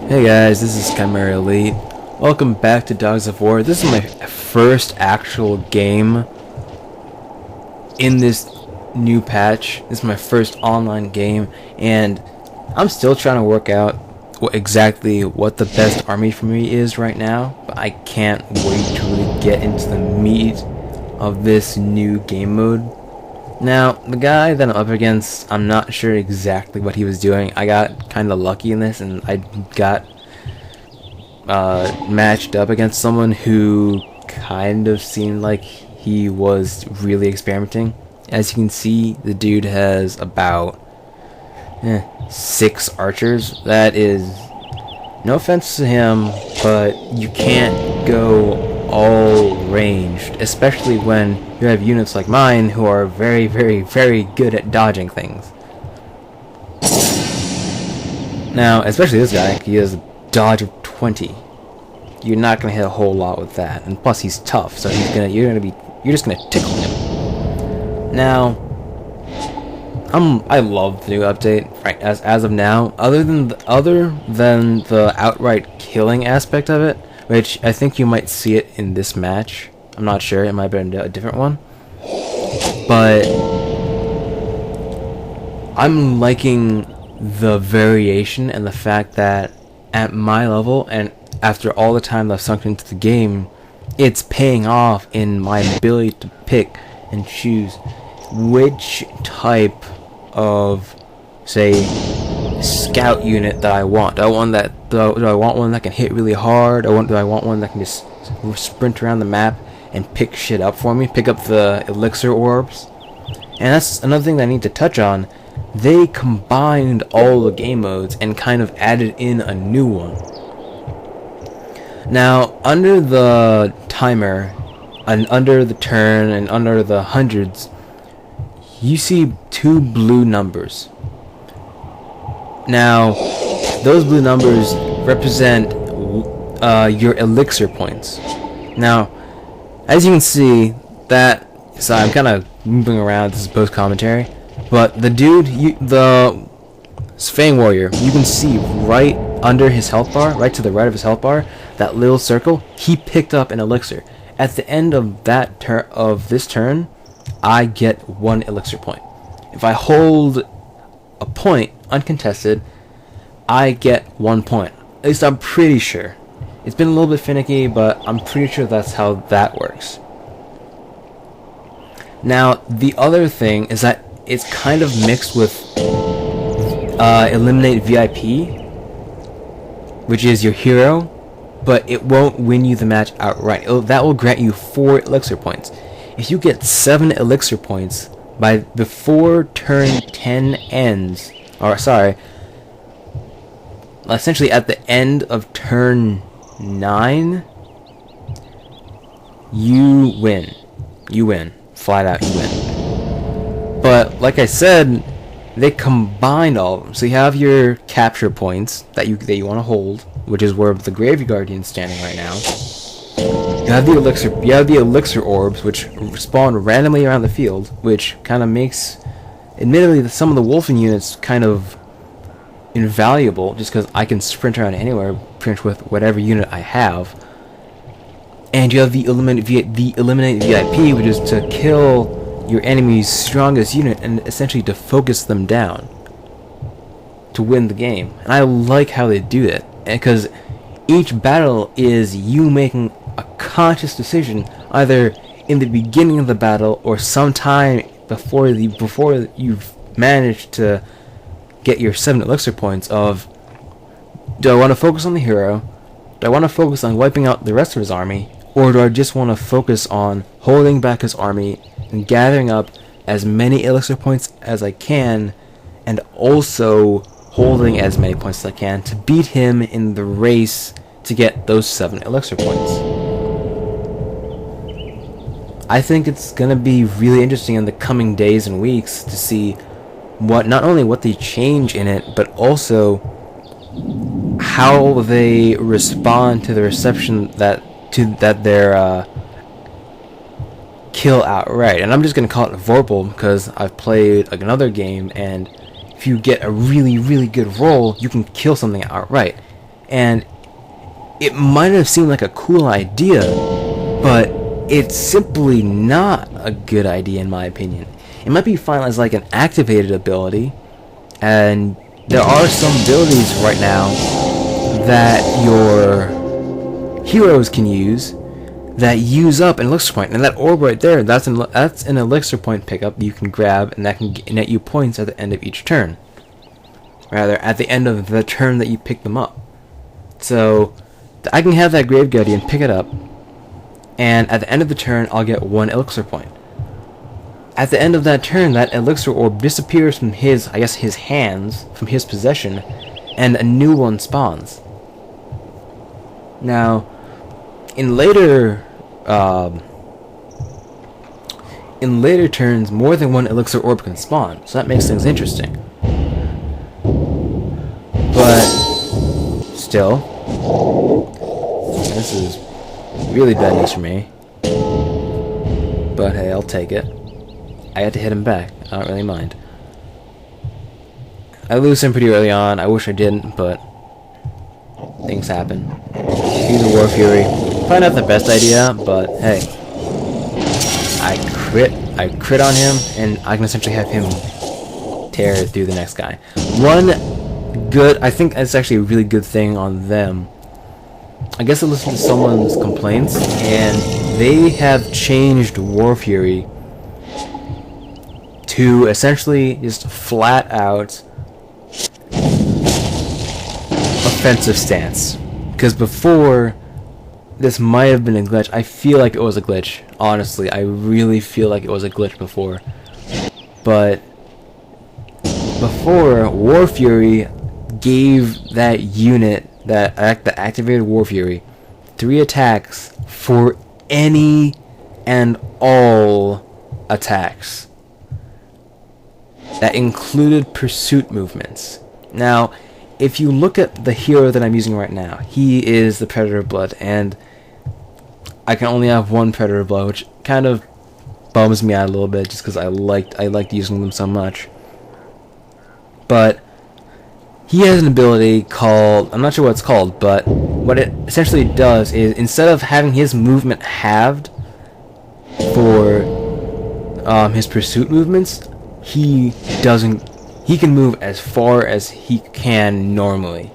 Hey guys, this is Chimera Elite. Welcome back to Dogs of War. This is my first actual game in this new patch. This is my first online game, and I'm still trying to work out exactly what the best army for me is right now, but I can't wait to really get into the meat of this new game mode. Now, the guy that I'm up against, I'm not sure exactly what he was doing. I got kind of lucky in this, and I got matched up against someone who kind of seemed like he was really experimenting. As you can see, the dude has about 6 archers. That is, no offense to him, but you can't go all ranged, especially when you have units like mine who are very, very, very good at dodging things. Now, especially this guy, he has a dodge of 20. You're not gonna hit a whole lot with that, and plus he's tough, so you're just gonna tickle him. Now, I love the new update right as of now. Other than the outright killing aspect of it, which I think you might see it in this match. I'm not sure, it might have been a different one. But I'm liking the variation and the fact that at my level, and after all the time I've sunk into the game, it's paying off in my ability to pick and choose which type of, say, scout unit that I want. Do I want one that can hit really hard? Do I want one that can just sprint around the map and pick shit up for me? Pick up the elixir orbs? And that's another thing that I need to touch on. They combined all the game modes and kind of added in a new one. Now, under the timer, and under the turn, and under the hundreds, you see 2 blue numbers. Now, those blue numbers represent your elixir points. Now, as you can see, so I'm kind of moving around, this is post commentary, but the dude, the Fang Warrior, you can see right under his health bar, right to the right of his health bar, that little circle, he picked up an elixir. At the end of this turn, I get 1 elixir point. If I hold a point uncontested, I get 1 point. At least I'm pretty sure. It's been a little bit finicky, but I'm pretty sure that's how that works. Now, the other thing is that it's kind of mixed with Eliminate VIP, which is your hero, but it won't win you the match outright. That will grant you 4 elixir points. If you get 7 elixir points before turn 10 ends, essentially at the end of turn 9, you win. You win. Flat out, you win. But, like I said, they combined all of them. So you have your capture points that you want to hold, which is where the Grave Guardian's standing right now. You have the elixir orbs, which spawn randomly around the field, which kind of makes, admittedly, some of the Wolfen units kind of invaluable, just because I can sprint around anywhere, pretty much with whatever unit I have. And you have the Eliminate VIP, which is to kill your enemy's strongest unit and essentially to focus them down to win the game. And I like how they do it, because each battle is you making a conscious decision, either in the beginning of the battle or sometime before you've managed to get your 7 elixir points, of, do I want to focus on the hero? Do I want to focus on wiping out the rest of his army? Or do I just want to focus on holding back his army and gathering up as many elixir points as I can, and also holding as many points as I can to beat him in the race to get those 7 elixir points? I think it's going to be really interesting in the coming days and weeks to see not only what they change in it, but also how they respond to the reception that their kill outright. And I'm just gonna call it Vorpal because I've played another game, and if you get a really, really good roll, you can kill something outright. And it might have seemed like a cool idea, but it's simply not a good idea in my opinion. It might be fine as like an activated ability, and there are some abilities right now that your heroes can use that use up an elixir point, and that orb right there, that's an elixir point pickup you can grab, and that can net you points at the end of each turn. Rather, at the end of the turn that you pick them up. So I can have that Grave Guardian pick it up, and at the end of the turn I'll get 1 elixir point. At the end of that turn, that elixir orb disappears from his hands, from his possession, and a new one spawns. Now, in later turns, more than 1 elixir orb can spawn, so that makes things interesting. But still, this is really bad news for me. But hey, I'll take it. I had to hit him back. I don't really mind. I lose him pretty early on. I wish I didn't, but things happen. He's a War Fury. Probably not the best idea, but hey. I crit on him, and I can essentially have him tear through the next guy. I think it's actually a really good thing on them. I guess I listened to someone's complaints, and they have changed War Fury to essentially just flat out offensive stance. Because before, this might have been a glitch. I feel like it was a glitch. Honestly, I really feel like it was a glitch before. But before, War Fury gave that unit, the activated War Fury, 3 attacks for any and all attacks. That included pursuit movements. Now, if you look at the hero that I'm using right now, he is the Predator Blood, and I can only have 1 Predator Blood, which kind of bums me out a little bit, just because I liked using them so much. But he has an ability called, I'm not sure what it's called, but what it essentially does is, instead of having his movement halved for his pursuit movements, he can move as far as he can normally,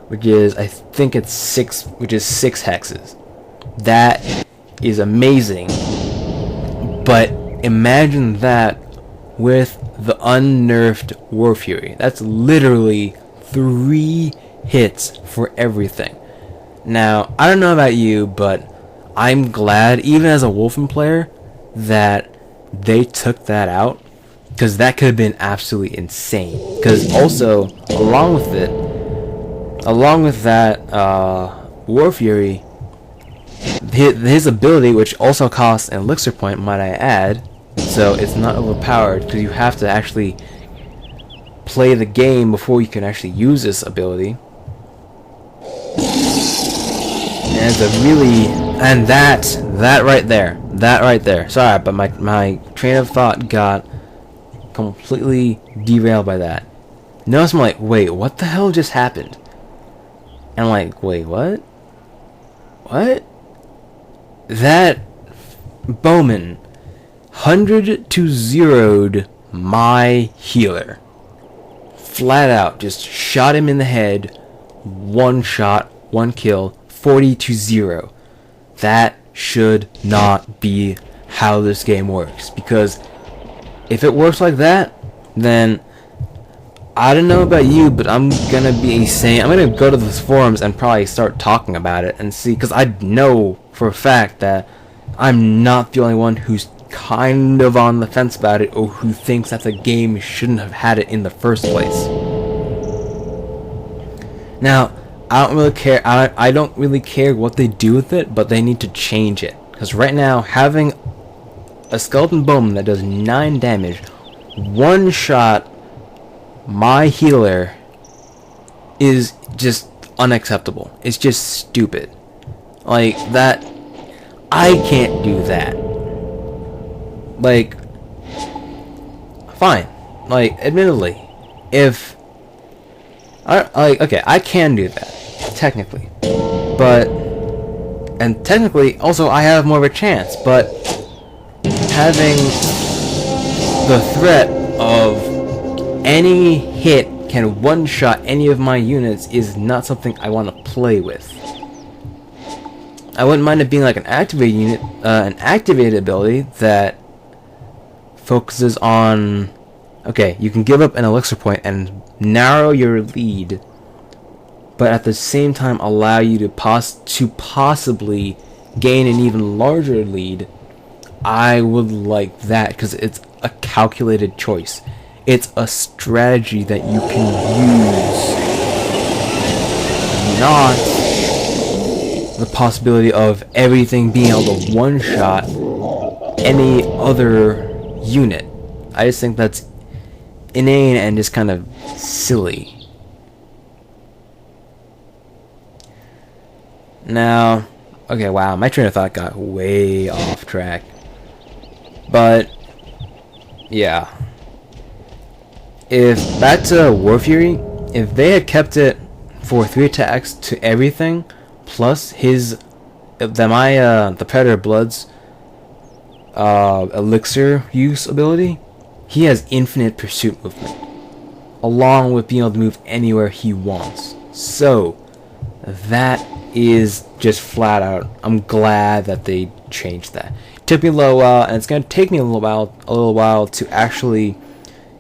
which is, I think it's 6 hexes. That is amazing. But imagine that with the unnerfed War Fury. That's literally 3 hits for everything. Now, I don't know about you, but I'm glad, even as a Wolfen player, that they took that out, because that could have been absolutely insane. Because also, along with that War Fury, his ability, which also costs an elixir point, might I add, so it's not overpowered, because you have to actually play the game before you can actually use this ability. And it's a really, and that right there. Sorry, but my train of thought got completely derailed by that. Notice I'm like, wait, what the hell just happened? And I'm like, wait, what? What? That Bowman 100 to 0'd my healer. Flat out, just shot him in the head. 1 shot, 1 kill, 40 to 0. That should not be how this game works, because if it works like that, then I don't know about you, but I'm gonna go to those forums and probably start talking about it and see, because I know for a fact that I'm not the only one who's kind of on the fence about it, or who thinks that the game shouldn't have had it in the first place. Now, I don't really care. I don't really care what they do with it, but they need to change it, because right now, having a Skeleton Bowman that does 9 damage, 1 shot my healer, is just unacceptable. It's just stupid. Like, that, I can't do that. Like, fine. Like, admittedly, if okay, I can do that. technically. But, and technically, also I have more of a chance, but having the threat of any hit can one-shot any of my units is not something I want to play with. I wouldn't mind it being like an activated unit, an activated ability that focuses on, okay, you can give up an elixir point and narrow your lead, but at the same time allow you to possibly gain an even larger lead. I would like that because it's a calculated choice. It's a strategy that you can use, not the possibility of everything being able to one-shot any other unit. I just think that's inane and just kind of silly. Now, okay, wow, my train of thought got way off track. But, yeah. If back to War Fury, if they had kept it for 3 attacks to everything, plus the Predator Blood's elixir use ability, he has infinite pursuit movement, along with being able to move anywhere he wants. So, that is just flat out, I'm glad that they changed that. It took me a little while, and it's going to take me a little while to actually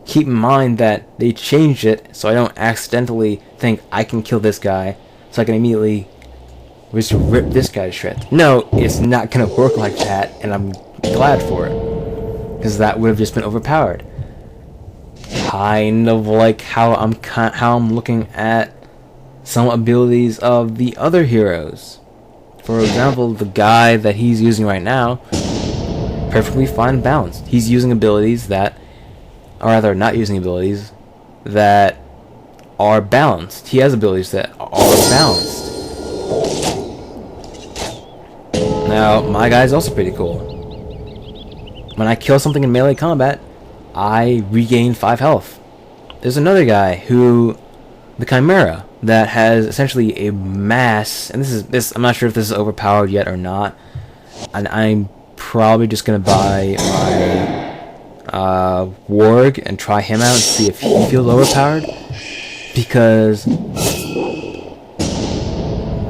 keep in mind that they changed it, so I don't accidentally think I can kill this guy, so I can immediately just rip this guy to shreds. No, it's not going to work like that, and I'm glad for it, because that would have just been overpowered. Kind of like how I'm looking at some abilities of the other heroes. For example, the guy that he's using right now, perfectly fine balanced. He's using abilities that, or rather not using abilities that are balanced. He has abilities that are balanced. Now, my guy's also pretty cool. When I kill something in melee combat, I regain 5 health. There's another guy who, the Chimera, that has essentially a mass, and I'm not sure if this is overpowered yet or not, and I'm probably just gonna buy my Warg and try him out and see if he feels overpowered, because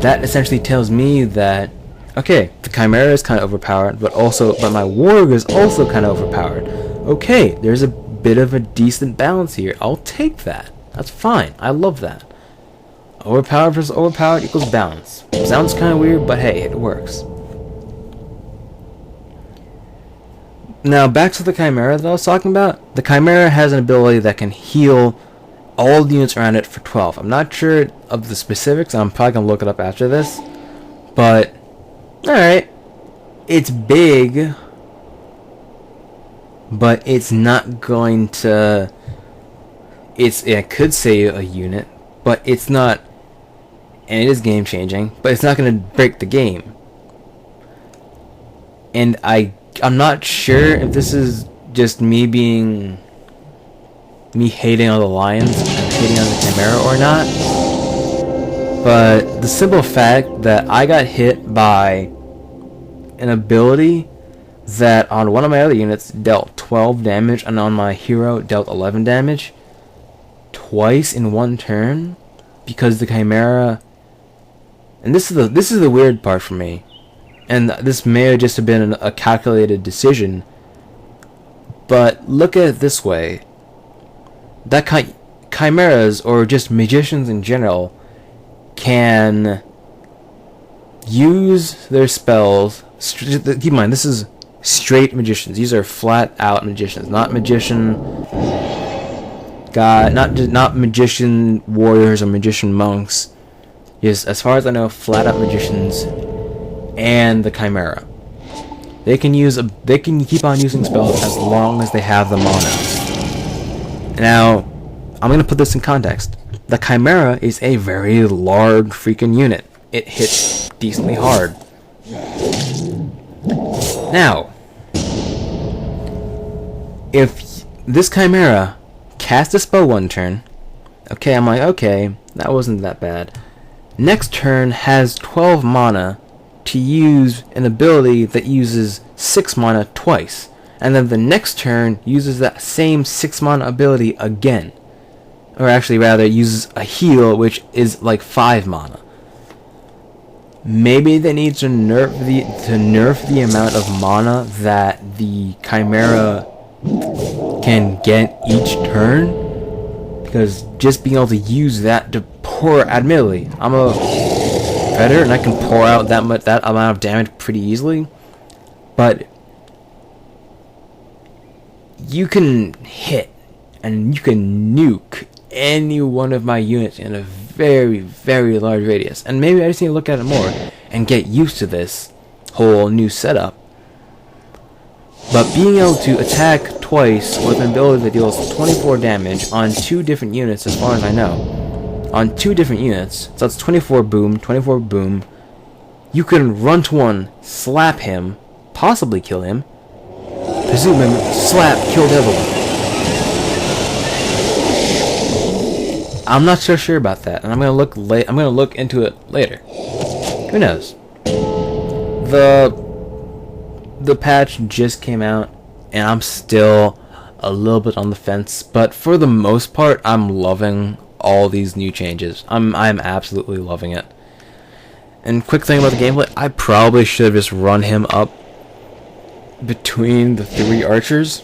that essentially tells me that, okay, the Chimera is kind of overpowered, but my Warg is also kind of overpowered. Okay, there's a bit of a decent balance here. I'll take that. That's fine. I love that. Overpowered versus overpowered equals balance. Sounds kind of weird, but hey, it works. Now, back to the Chimera that I was talking about. The Chimera has an ability that can heal all the units around it for 12. I'm not sure of the specifics. I'm probably going to look it up after this. But, alright. It's big, but it's not going to... It could save a unit, but it's not... And it is game changing, but it's not going to break the game. And I'm not sure if this is just me hating on the Lions and hating on the Chimera or not. But the simple fact that I got hit by an ability that on one of my other units dealt 12 damage and on my hero dealt 11 damage twice in one turn, because the Chimera... And this is the weird part for me, and this may have just been a calculated decision, but look at it this way. That Chimeras, or just magicians in general, can use their spells... Keep in mind, this is straight magicians. These are flat out magicians, not magician... not magician warriors or magician monks. Just, as far as I know, flat out magicians and the Chimera. They can keep on using spells as long as they have the mana. Now, I'm gonna put this in context. The Chimera is a very large freaking unit. It hits decently hard. Now, if this Chimera cast a spell one turn, okay, I'm like, okay, that wasn't that bad. next turn has 12 mana to use an ability that uses 6 mana twice, and then the next turn uses that same 6 mana ability again. Or actually rather uses a heal, which is like 5 mana. Maybe they need to nerf the amount of mana that the Chimera can get each turn, because just being able to use that to pour, admittedly, I'm a predator and I can pour out that amount of damage pretty easily, but you can hit and you can nuke any one of my units in a very, very large radius. And maybe I just need to look at it more and get used to this whole new setup. But being able to attack twice with an ability that deals 24 damage on 2 different units, as far as I know, on 2 different units, so that's 24 boom, 24 boom, you can run to one, slap him, possibly kill him, presume him, slap, kill the other one. I'm not so sure about that, and I'm gonna look into it later. Who knows? The patch just came out, and I'm still a little bit on the fence, but for the most part, I'm loving all these new changes. I'm absolutely loving it. And quick thing about the gameplay, I probably should have just run him up between the 3 archers,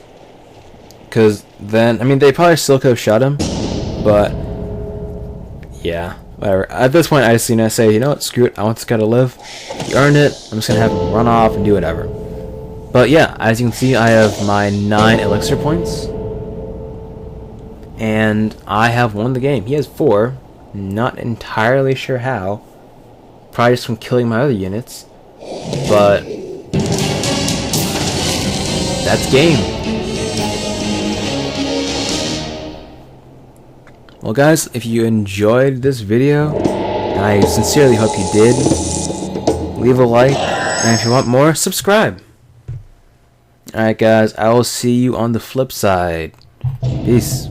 because then, I mean, they probably still could have shot him, but yeah, whatever. At this point, I just say, you know what, screw it, I want this guy to live. He earned it, I'm just gonna have him run off and do whatever. But yeah, as you can see, I have my 9 elixir points, and I have won the game. He has 4, not entirely sure how, probably just from killing my other units, but that's game. Well guys, if you enjoyed this video, and I sincerely hope you did, leave a like, and if you want more, subscribe. Alright guys, I will see you on the flip side. Peace.